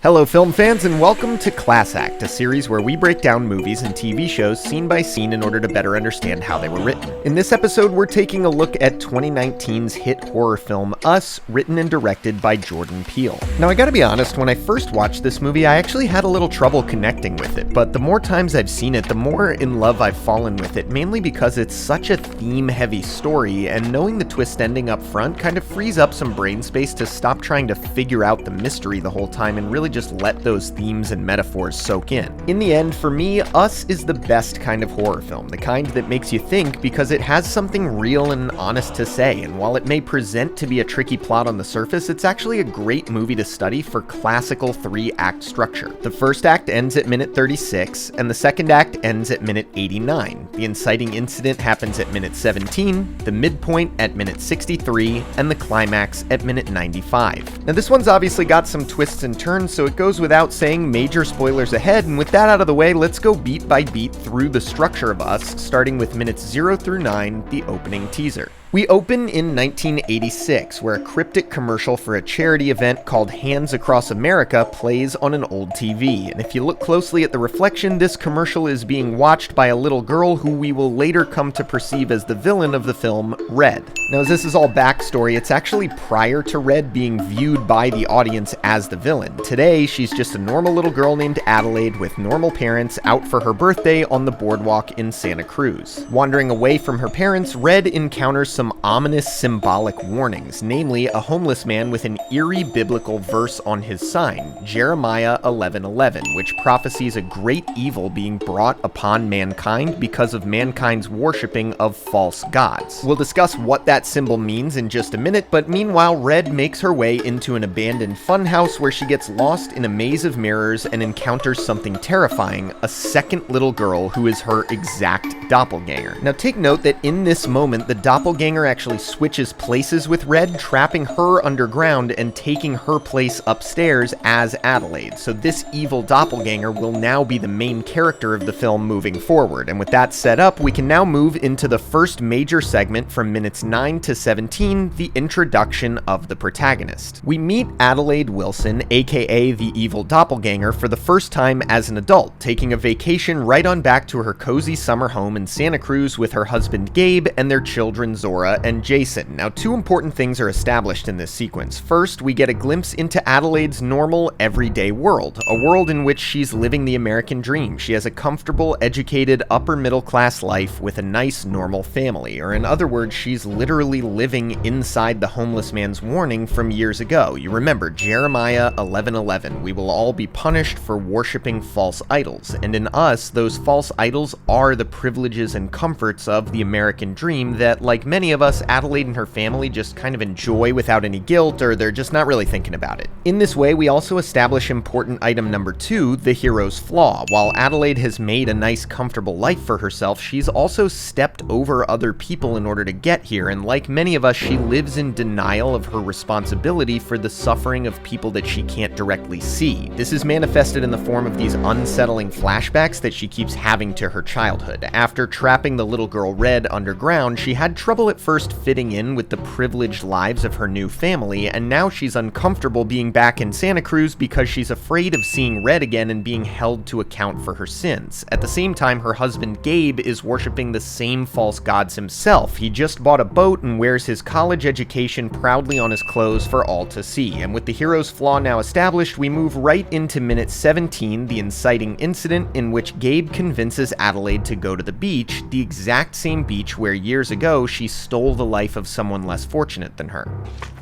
Hello film fans and welcome to ClassAct, a series where we break down movies and TV shows scene by scene in order to better understand how they were written. In this episode, we're taking a look at 2019's hit horror film Us, written and directed by Jordan Peele. Now I gotta be honest, when I first watched this movie, I actually had a little trouble connecting with it, but the more times I've seen it, the more in love I've fallen with it, mainly because it's such a theme-heavy story, and knowing the twist ending up front kind of frees up some brain space to stop trying to figure out the mystery the whole time and really just let those themes and metaphors soak in. In the end, for me, Us is the best kind of horror film, the kind that makes you think because it has something real and honest to say, and while it may present to be a tricky plot on the surface, it's actually a great movie to study for classical three-act structure. The first act ends at minute 36, and the second act ends at minute 89. The inciting incident happens at minute 17, the midpoint at minute 63, and the climax at minute 95. Now this one's obviously got some twists and turns, so it goes without saying major spoilers ahead, and with that out of the way, let's go beat by beat through the structure of Us, starting with minutes 0 through 9, the opening teaser. We open in 1986, where a cryptic commercial for a charity event called Hands Across America plays on an old TV, and if you look closely at the reflection, this commercial is being watched by a little girl who we will later come to perceive as the villain of the film, Red. Now, as this is all backstory, it's actually prior to Red being viewed by the audience as the villain. Today, she's just a normal little girl named Adelaide with normal parents out for her birthday on the boardwalk in Santa Cruz. Wandering away from her parents, Red encounters some ominous symbolic warnings, namely a homeless man with an eerie biblical verse on his sign, Jeremiah 11:11, which prophesies a great evil being brought upon mankind because of mankind's worshipping of false gods. We'll discuss what that symbol means in just a minute, but meanwhile, Red makes her way into an abandoned funhouse where she gets lost in a maze of mirrors and encounters something terrifying, a second little girl who is her exact doppelganger. Now take note that in this moment, the doppelganger actually switches places with Red, trapping her underground and taking her place upstairs as Adelaide. So this evil doppelganger will now be the main character of the film moving forward. And with that set up, we can now move into the first major segment from minutes 9 to 17, the introduction of the protagonist. We meet Adelaide Wilson, aka the evil doppelganger, for the first time as an adult, taking a vacation right on back to her cozy summer home in Santa Cruz with her husband Gabe and their children Zora and Jason. Now, two important things are established in this sequence. First, we get a glimpse into Adelaide's normal, everyday world, a world in which she's living the American dream. She has a comfortable, educated, upper-middle-class life with a nice, normal family, or in other words, she's literally living inside the homeless man's warning from years ago. You remember, Jeremiah 11:11, we will all be punished for worshiping false idols, and in Us, those false idols are the privileges and comforts of the American dream that, like many of us, Adelaide and her family just kind of enjoy without any guilt, or they're just not really thinking about it. In this way, we also establish important item number 2, the hero's flaw. While Adelaide has made a nice, comfortable life for herself, she's also stepped over other people in order to get here, and like many of us, she lives in denial of her responsibility for the suffering of people that she can't directly see. This is manifested in the form of these unsettling flashbacks that she keeps having to her childhood. After trapping the little girl Red underground, she had trouble at first fitting in with the privileged lives of her new family, and now she's uncomfortable being back in Santa Cruz because she's afraid of seeing Red again and being held to account for her sins. At the same time, her husband Gabe is worshiping the same false gods himself. He just bought a boat and wears his college education proudly on his clothes for all to see. And with the hero's flaw now established, we move right into minute 17, the inciting incident in which Gabe convinces Adelaide to go to the beach, the exact same beach where years ago she stole the life of someone less fortunate than her.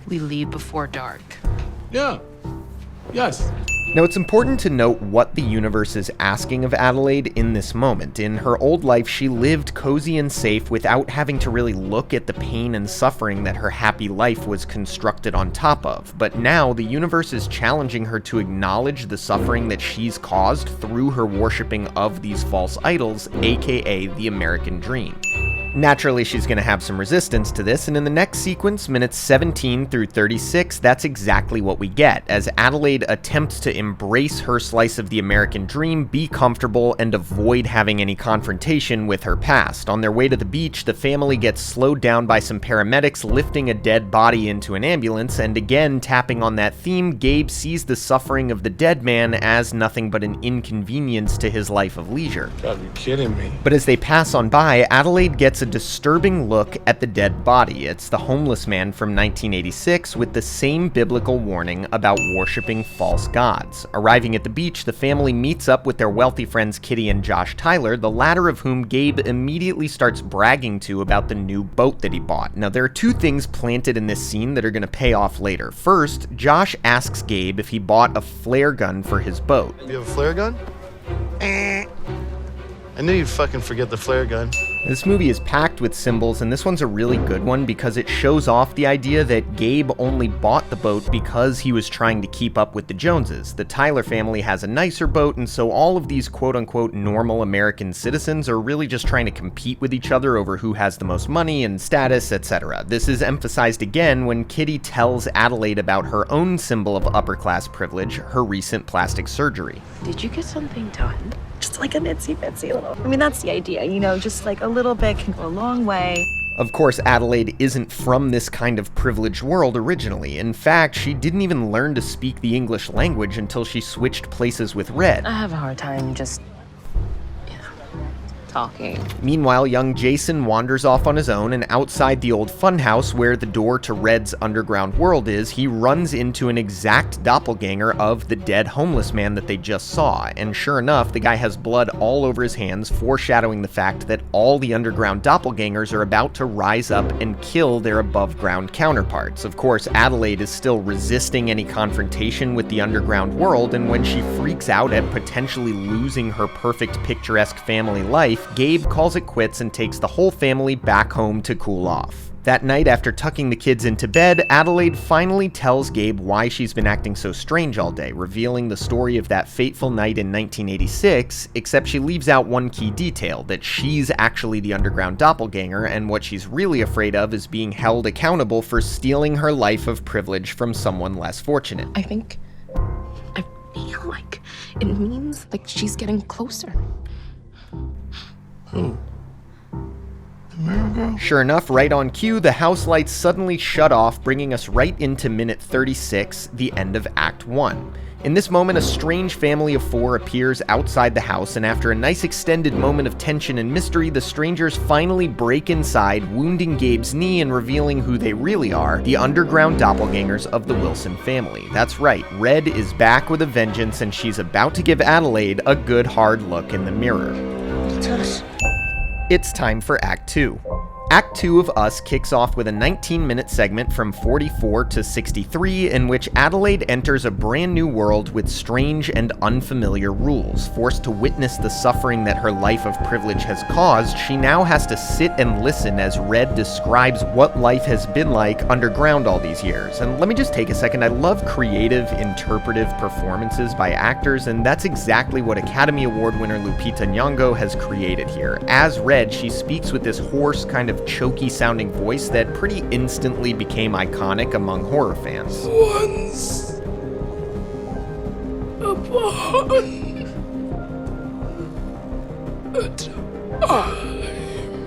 We leave before dark. Yeah. Yes. Now, it's important to note what the universe is asking of Adelaide in this moment. In her old life, she lived cozy and safe without having to really look at the pain and suffering that her happy life was constructed on top of. But now, the universe is challenging her to acknowledge the suffering that she's caused through her worshipping of these false idols, aka the American dream. Naturally, she's going to have some resistance to this, and in the next sequence, minutes 17 through 36, that's exactly what we get, as Adelaide attempts to embrace her slice of the American dream, be comfortable, and avoid having any confrontation with her past. On their way to the beach, the family gets slowed down by some paramedics lifting a dead body into an ambulance, and again, tapping on that theme, Gabe sees the suffering of the dead man as nothing but an inconvenience to his life of leisure. Gotta be kidding me. But as they pass on by, Adelaide gets a disturbing look at the dead body. It's the homeless man from 1986 with the same biblical warning about worshiping false gods. Arriving at the beach, the family meets up with their wealthy friends Kitty and Josh Tyler, the latter of whom Gabe immediately starts bragging to about the new boat that he bought. Now, there are two things planted in this scene that are going to pay off later. First, Josh asks Gabe if he bought a flare gun for his boat. You have a flare gun? I knew you'd fucking forget the flare gun. This movie is packed with symbols, and this one's a really good one because it shows off the idea that Gabe only bought the boat because he was trying to keep up with the Joneses. The Tyler family has a nicer boat, and so all of these quote-unquote normal American citizens are really just trying to compete with each other over who has the most money and status, etc. This is emphasized again when Kitty tells Adelaide about her own symbol of upper-class privilege, her recent plastic surgery. Did you get something done? Just like an itsy bitsy little. I mean, that's the idea, you know, just like a little bit can go a long way. Of course, Adelaide isn't from this kind of privileged world originally. In fact, she didn't even learn to speak the English language until she switched places with Red. I have a hard time just, talking. Meanwhile, young Jason wanders off on his own, and outside the old funhouse where the door to Red's underground world is, he runs into an exact doppelganger of the dead homeless man that they just saw. And sure enough, the guy has blood all over his hands, foreshadowing the fact that all the underground doppelgangers are about to rise up and kill their above-ground counterparts. Of course, Adelaide is still resisting any confrontation with the underground world, and when she freaks out at potentially losing her perfect picturesque family life, Gabe calls it quits and takes the whole family back home to cool off. That night, after tucking the kids into bed, Adelaide finally tells Gabe why she's been acting so strange all day, revealing the story of that fateful night in 1986, except she leaves out one key detail, that she's actually the underground doppelganger, and what she's really afraid of is being held accountable for stealing her life of privilege from someone less fortunate. I feel like it means like she's getting closer. Who? The mirror girl? Sure enough, right on cue, the house lights suddenly shut off, bringing us right into minute 36, the end of Act 1. In this moment, a strange family of four appears outside the house, and after a nice extended moment of tension and mystery, the strangers finally break inside, wounding Gabe's knee and revealing who they really are, the underground doppelgangers of the Wilson family. That's right, Red is back with a vengeance, and she's about to give Adelaide a good hard look in the mirror. It's time for Act 2. Act 2 of Us kicks off with a 19-minute segment from 44 to 63 in which Adelaide enters a brand new world with strange and unfamiliar rules. Forced to witness the suffering that her life of privilege has caused, she now has to sit and listen as Red describes what life has been like underground all these years. And let me just take a second, I love creative, interpretive performances by actors, and that's exactly what Academy Award winner Lupita Nyong'o has created here. As Red, she speaks with this hoarse, kind of choky sounding voice that pretty instantly became iconic among horror fans. Once upon a time.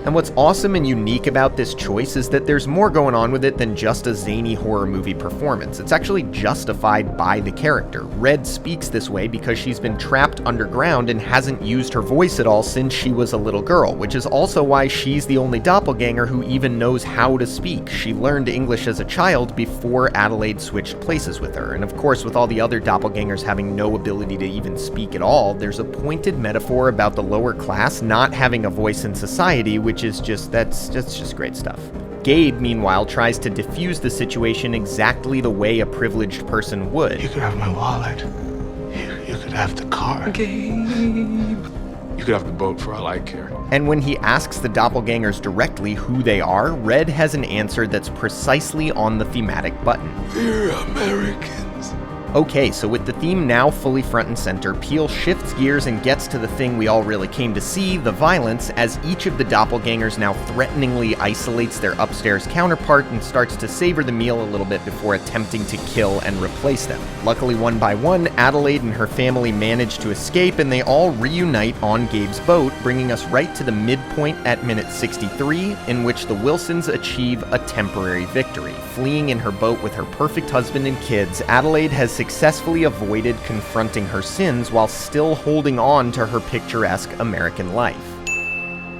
And what's awesome and unique about this choice is that there's more going on with it than just a zany horror movie performance. It's actually justified by the character. Red speaks this way because she's been trapped underground and hasn't used her voice at all since she was a little girl, which is also why she's the only doppelganger who even knows how to speak. She learned English as a child before Adelaide switched places with her. And of course, with all the other doppelgangers having no ability to even speak at all, there's a pointed metaphor about the lower class not having a voice in society, which is that's just great stuff. Gabe, meanwhile, tries to defuse the situation exactly the way a privileged person would. You could have my wallet. You could have the car. Gabe. You could have the boat for all I care. And when he asks the doppelgangers directly who they are, Red has an answer that's precisely on the thematic button. We're Americans. Okay, so with the theme now fully front and center, Peele shifts gears and gets to the thing we all really came to see, the violence, as each of the doppelgangers now threateningly isolates their upstairs counterpart and starts to savor the meal a little bit before attempting to kill and replace them. Luckily, one by one, Adelaide and her family manage to escape, and they all reunite on Gabe's boat, bringing us right to the midpoint at minute 63, in which the Wilsons achieve a temporary victory. Fleeing in her boat with her perfect husband and kids, Adelaide has successfully avoided confronting her sins while still holding on to her picturesque American life.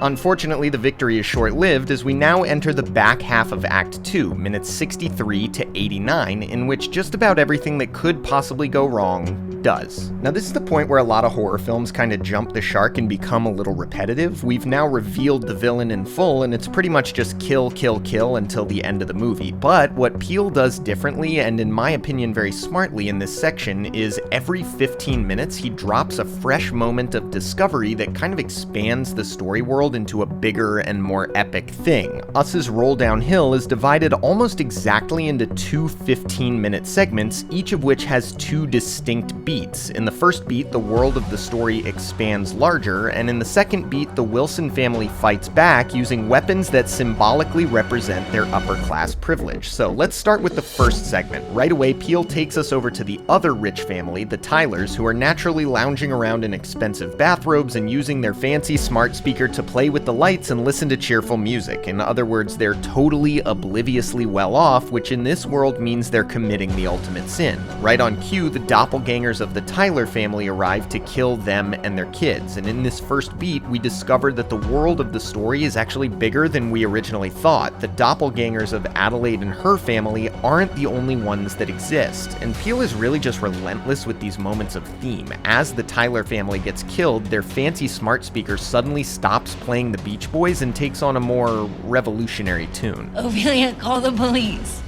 Unfortunately, the victory is short-lived as we now enter the back half of Act 2, minutes 63 to 89, in which just about everything that could possibly go wrong does. Now, this is the point where a lot of horror films kind of jump the shark and become a little repetitive. We've now revealed the villain in full, and it's pretty much just kill, kill, kill until the end of the movie. But what Peele does differently, and in my opinion very smartly in this section, is every 15 minutes he drops a fresh moment of discovery that kind of expands the story world into a bigger and more epic thing. Us's roll downhill is divided almost exactly into two 15-minute segments, each of which has two distinct beats. In the first beat, the world of the story expands larger, and in the second beat, the Wilson family fights back using weapons that symbolically represent their upper-class privilege. So let's start with the first segment. Right away, Peele takes us over to the other rich family, the Tylers, who are naturally lounging around in expensive bathrobes and using their fancy smart speaker to play with the lights and listen to cheerful music. In other words, they're totally obliviously well off, which in this world means they're committing the ultimate sin. Right on cue, the doppelgangers of the Tyler family arrive to kill them and their kids, and in this first beat, we discover that the world of the story is actually bigger than we originally thought. The doppelgangers of Adelaide and her family aren't the only ones that exist, and Peele is really just relentless with these moments of theme. As the Tyler family gets killed, their fancy smart speaker suddenly stops playing the Beach Boys and takes on a more revolutionary tune. Ophelia, call the police.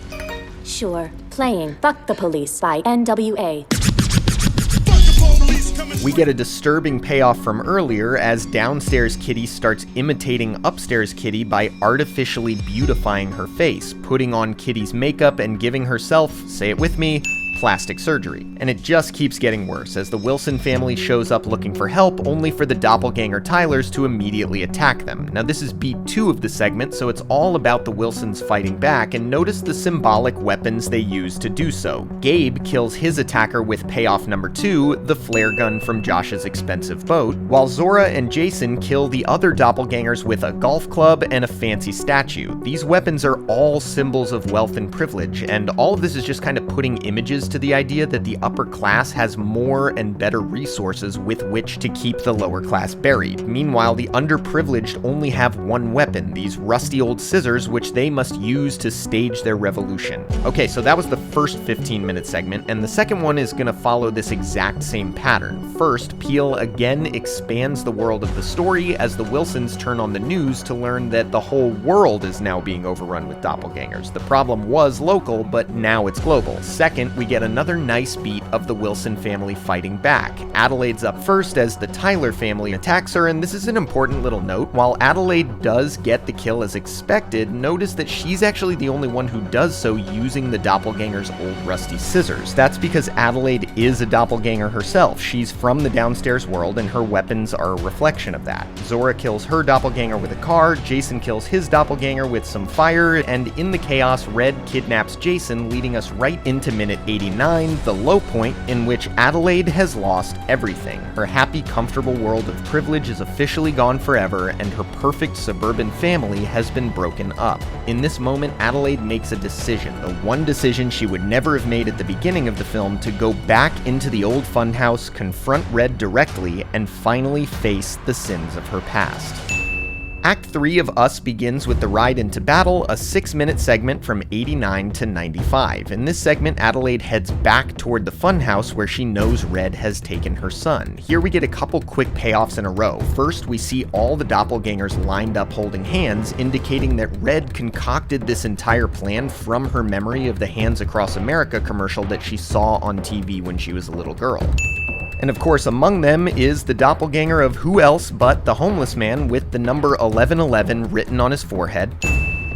Sure. Playing Fuck the Police by NWA. We get a disturbing payoff from earlier as downstairs Kitty starts imitating upstairs Kitty by artificially beautifying her face, putting on Kitty's makeup and giving herself, say it with me, plastic surgery. And it just keeps getting worse as the Wilson family shows up looking for help, only for the doppelganger Tylers to immediately attack them. Now this is beat 2 of the segment, so it's all about the Wilsons fighting back, and notice the symbolic weapons they use to do so. Gabe kills his attacker with payoff number 2, the flare gun from Josh's expensive boat, while Zora and Jason kill the other doppelgangers with a golf club and a fancy statue. These weapons are all symbols of wealth and privilege, and all of this is just kind of putting images to the idea that the upper class has more and better resources with which to keep the lower class buried. Meanwhile, the underprivileged only have one weapon, these rusty old scissors, which they must use to stage their revolution. Okay, so that was the first 15-minute segment, and the second one is gonna follow this exact same pattern. First, Peele again expands the world of the story as the Wilsons turn on the news to learn that the whole world is now being overrun with doppelgangers. The problem was local, but now it's global. Second, we get another nice beat of the Wilson family fighting back. Adelaide's up first as the Tyler family attacks her, and this is an important little note. While Adelaide does get the kill as expected, notice that she's actually the only one who does so using the doppelganger's old rusty scissors. That's because Adelaide is a doppelganger herself. She's from the downstairs world, and her weapons are a reflection of that. Zora kills her doppelganger with a car, Jason kills his doppelganger with some fire, and in the chaos, Red kidnaps Jason, leading us right into minute 89, the low point in which Adelaide has lost everything. Her happy, comfortable world of privilege is officially gone forever, and her perfect suburban family has been broken up. In this moment, Adelaide makes a decision, the one decision she would never have made at the beginning of the film, to go back into the old funhouse, confront Red directly, and finally face the sins of her past. Act 3 of Us begins with the ride into battle, a 6-minute segment from 89 to 95. In this segment, Adelaide heads back toward the funhouse where she knows Red has taken her son. Here we get a couple quick payoffs in a row. First, we see all the doppelgangers lined up holding hands, indicating that Red concocted this entire plan from her memory of the Hands Across America commercial that she saw on TV when she was a little girl. And of course, among them is the doppelganger of who else but the homeless man with the number 1111 written on his forehead.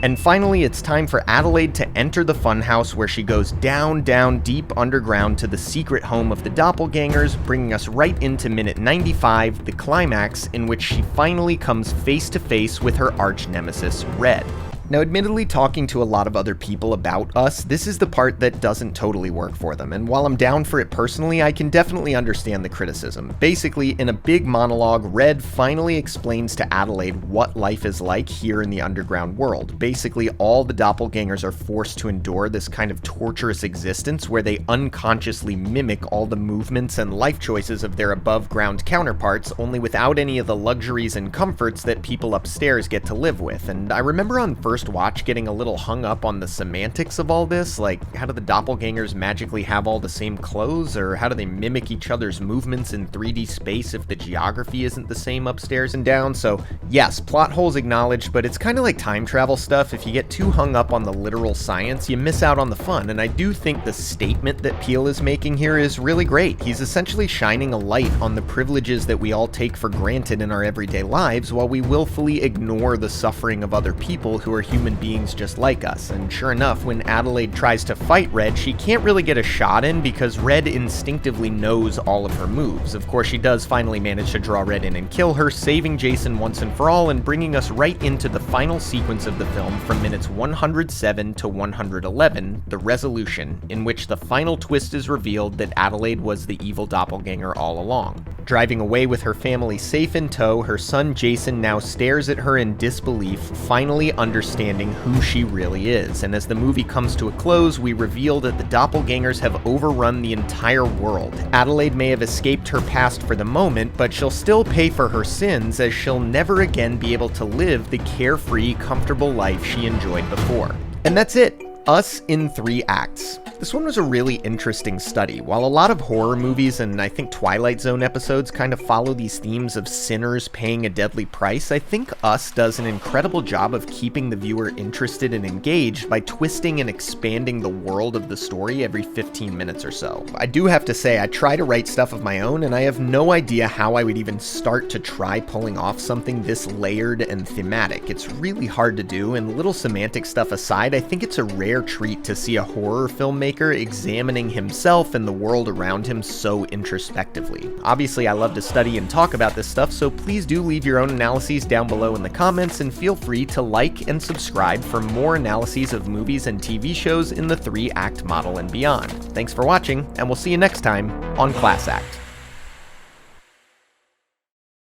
And finally, it's time for Adelaide to enter the funhouse, where she goes down, down, deep underground to the secret home of the doppelgangers, bringing us right into minute 95, the climax, in which she finally comes face to face with her arch nemesis, Red. Now, admittedly, talking to a lot of other people about Us, this is the part that doesn't totally work for them, and while I'm down for it personally, I can definitely understand the criticism. Basically, in a big monologue, Red finally explains to Adelaide what life is like here in the underground world. Basically, all the doppelgangers are forced to endure this kind of torturous existence where they unconsciously mimic all the movements and life choices of their above-ground counterparts, only without any of the luxuries and comforts that people upstairs get to live with. And I remember on first watch getting a little hung up on the semantics of all this, like how do the doppelgangers magically have all the same clothes, or how do they mimic each other's movements in 3D space if the geography isn't the same upstairs and down. So yes, plot holes acknowledged, but it's kind of like time travel stuff. If you get too hung up on the literal science, you miss out on the fun, and I do think the statement that Peele is making here is really great. He's essentially shining a light on the privileges that we all take for granted in our everyday lives, while we willfully ignore the suffering of other people who are human beings just like us. And sure enough, when Adelaide tries to fight Red, she can't really get a shot in because Red instinctively knows all of her moves. Of course, she does finally manage to draw Red in and kill her, saving Jason once and for all, and bringing us right into the final sequence of the film from minutes 107 to 111, the resolution, in which the final twist is revealed that Adelaide was the evil doppelganger all along. Driving away with her family safe in tow, her son Jason now stares at her in disbelief, finally understanding who she really is. And as the movie comes to a close, we reveal that the doppelgangers have overrun the entire world. Adelaide may have escaped her past for the moment, but she'll still pay for her sins, as she'll never again be able to live the carefree, comfortable life she enjoyed before. And that's it. Us in 3 acts. This one was a really interesting study. While a lot of horror movies and I think Twilight Zone episodes kind of follow these themes of sinners paying a deadly price, I think Us does an incredible job of keeping the viewer interested and engaged by twisting and expanding the world of the story every 15 minutes or so. I do have to say, I try to write stuff of my own, and I have no idea how I would even start to try pulling off something this layered and thematic. It's really hard to do, and little semantic stuff aside, I think it's a rare treat to see a horror filmmaker examining himself and the world around him so introspectively. Obviously, I love to study and talk about this stuff, so please do leave your own analyses down below in the comments, and feel free to like and subscribe for more analyses of movies and TV shows in the 3-act model and beyond. Thanks for watching, and we'll see you next time on ClassAct.